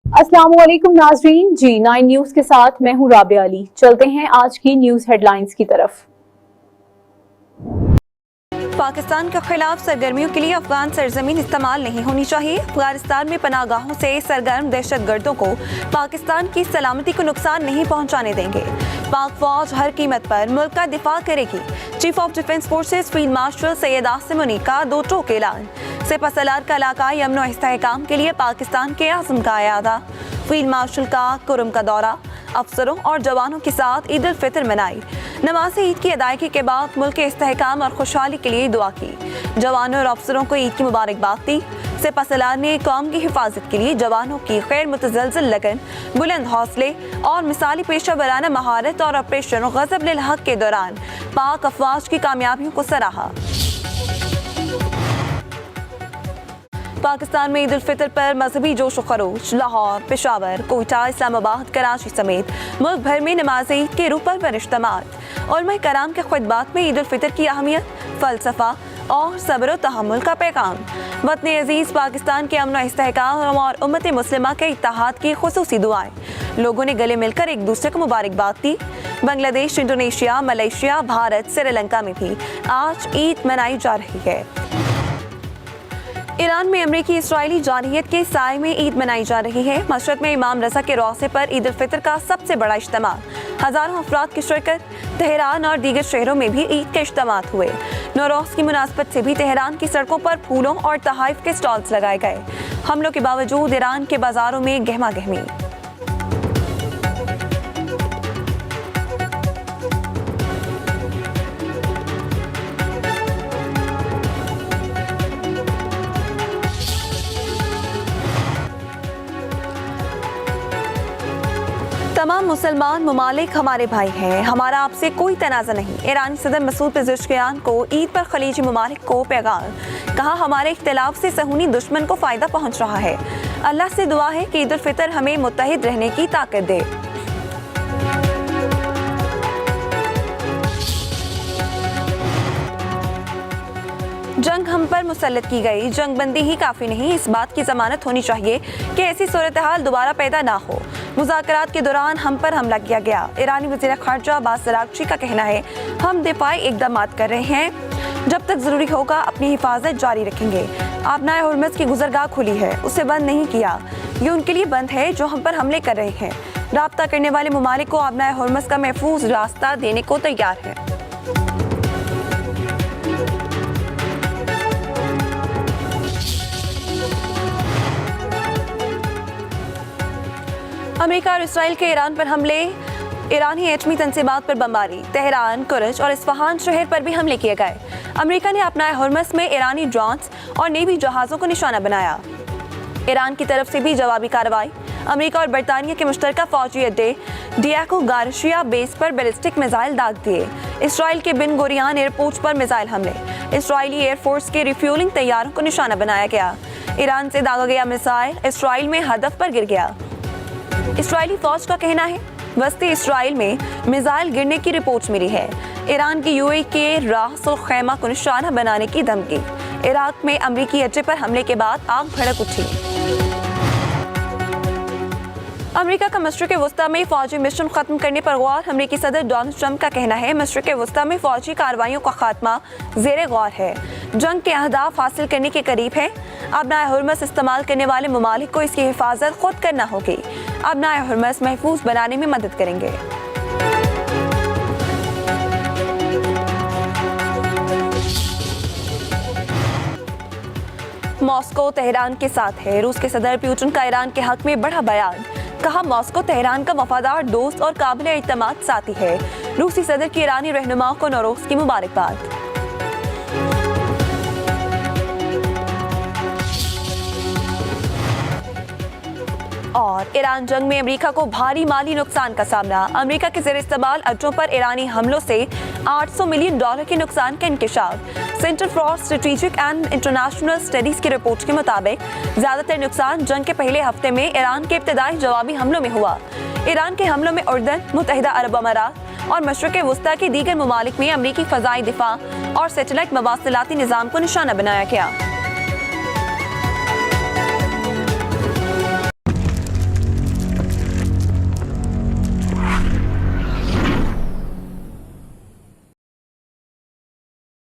अस्सलाम वालेकुम नाजरीन, जी 9 न्यूज के साथ मैं हूं राबिया अली। चलते हैं आज की न्यूज हेडलाइंस की तरफ। पाकिस्तान के खिलाफ सरगर्मियों के लिए अफगान सरजमीन इस्तेमाल नहीं होनी चाहिए। अफगानिस्तान में पनाहगाहों से सरगर्म दहशतगर्दों को पाकिस्तान की सलामती को नुकसान नहीं पहुंचाने देंगे। पाक फौज हर कीमत पर मुल्क का दिफा करेगी। Chief of defence forces field marshal Syed Asim Munir का दो टोक ऐलान। सेपा सलार का इलाकाई अमन और इस्तेहकाम के लिए पाकिस्तान के आज़म का इरादा। फील्ड मार्शल का कुरम का दौरा। अफसरों और जवानों के साथ ईद उल फितर मनाई। नमाज ईद की अदायगी के बाद मुल्क के इस्तेहकाम और खुशहाली के लिए दुआ की। जवानों और अफसरों को ईद की मुबारकबाद दी। सेपा सलार ने कौम की हिफाजत के लिए जवानों की खैर मुतज़लज़ल लगन, बुलंद हौसले और मिसाली पेशा वराना महारत और ऑपरेशन ग़ज़ब लिल हक़ के दौरान पाक अफवाज की कामयाबियों को सराहा। पाकिस्तान में ईद उल फितर पर मजहबी जोश व खरोश। लाहौर, पेशावर, कोयटा, इस्लामाबाद, कराची समेत मुल्क भर में नमाज ईद के रूप पर इज्तिमात। उलमा कराम के खुतबात में ईद उल फितर की अहमियत, फ़लसफ़ा और सब्र व तहम्मुल का पैगाम। वतन अजीज़ पाकिस्तान के अमन व इस्तेहकाम और उम्मत मुस्लिमा के इत्तेहाद की खुसूसी दुआएं। लोगों ने गले मिलकर एक दूसरे को मुबारकबाद दी। बांग्लादेश, इंडोनेशिया, मलेशिया, भारत, श्रीलंका में भी आज ईद मनाई जा रही है। ईरान में अमरीकी इसराइली जारहियत के साए में ईद मनाई जा रही है। मशरक़ में इमाम रज़ा के रौज़े पर ईद उल फितर का सबसे बड़ा इज्तिमा। हज़ारों अफराद की शिरकत। तेहरान और दीगर शहरों में भी ईद के इज्तिमात हुए। नौरोज़ की मुनासबत से भी तेहरान की सड़कों पर फूलों और तहाइफ के स्टॉल्स लगाए गए। हमलों के बावजूद ईरान के बाजारों में गहमा गहमी। तमाम मुसलमान ममालिक हमारे भाई हैं, हमारा आपसे कोई तनाज़ा नहीं। ईरानी सदर मसूद पेज़ेश्कियान को ईद पर खलीजी ममालिक को पैगाम। कहा, हमारे इख्तिलाफ से सहूनी दुश्मन को फ़ायदा पहुँच रहा है। अल्लाह से दुआ है कि ईद उल फितर हमें मुत्तहिद रहने की ताकत दे। जंग हम पर मुसल्लत की गई। जंग बंदी ही काफ़ी नहीं, इस बात की ज़मानत होनी चाहिए कि ऐसी सूरत हाल दोबारा पैदा ना हो। मुज़ाकरात के दौरान हम पर हमला किया गया। ईरानी वज़ीर ख़ारजा अब्बास अराग़ची का कहना है, हम दिफ़ाई इक़दामात कर रहे हैं। जब तक ज़रूरी होगा अपनी हिफाजत जारी रखेंगे। आबनाए हुर्मुज़ की गुज़रगाह खुली है, उसे बंद नहीं किया। ये उनके लिए बंद है जो हम पर हमले कर रहे हैं। राब्ता करने वाले ममालिक को आबनाए हुर्मुज़ का महफूज रास्ता देने को तैयार है। अमेरिका और इसराइल के ईरान पर हमले। ईरानी एटमी तंसीबात पर बमबारी। तेहरान, कुरज और इस्फहान शहर पर भी हमले किए गए। अमेरिका ने अपनाए हुर्मुज़ में ईरानी ड्रोन्स और नेवी जहाज़ों को निशाना बनाया। ईरान की तरफ से भी जवाबी कार्रवाई। अमेरिका और बरतानिया के मुश्तरका फौजी अड्डे डियाको गार्शिया बेस पर बैलिस्टिक मिसाइल दाग दिए। इसराइल के बिन गोरियान एयरपोर्ट पर मिसाइल हमले। इसराइली एयरफोर्स के रिफ्यूलिंग तैयारों को निशाना बनाया गया। ईरान से दागा गया मिसाइल इसराइल में हदफ पर गिर गया। इसराइली फौज का कहना है, वस्ती इसराइल में मिसाइल गिरने की रिपोर्ट मिली है। ईरान की यूएई के रास और खैमा को निशाना बनाने की धमकी। इराक में अमरीकी अड्डे पर हमले के बाद आग भड़क उठी। अमेरिका का मशरिक़ वस्ता में फौजी मिशन खत्म करने पर गौर। अमेरिकी सदर डोनाल्ड ट्रंप का कहना है, मशरिक़ वस्ता में फौजी कार्रवाइयों का खात्मा ज़ेरे गौर है। जंग के अहदाफ हासिल करने के करीब है। अपनाए हुर्मुज़ इस्तेमाल करने वाले ममालिक को इसकी हिफाजत खुद करना होगी। अपनाए हुर्मुज़ महफूज बनाने में मदद करेंगे। मॉस्को तेहरान के साथ है। रूस के सदर पुतिन का ईरान के हक में बड़ा बयान। कहा, मॉस्को तेहरान का वफादार दोस्त और काबिल एतमाद साथी है। रूसी सदर की ईरानी रहनुमाओं को नौरोज़ की मुबारकबाद। और ईरान जंग में अमेरिका को भारी माली नुकसान का सामना। अमेरिका के ज़ेर इस्तेमाल अड्डों पर ईरानी हमलों से $800 मिलियन के नुकसान का इंकशाफ। Center for Strategic and International Studies की रिपोर्ट के मुताबिक ज्यादातर नुकसान जंग के पहले हफ्ते में ईरान के इब्तदाई जवाबी हमलों में हुआ। ईरान के हमलों में उर्दन, मुत्तहिदा अरब अमारात और मशरिक़ वस्ता के दीगर ममालिक में अमरीकी फ़ज़ाई दिफा और सैटेलाइट मवासिलाती निज़ाम को निशाना बनाया गया।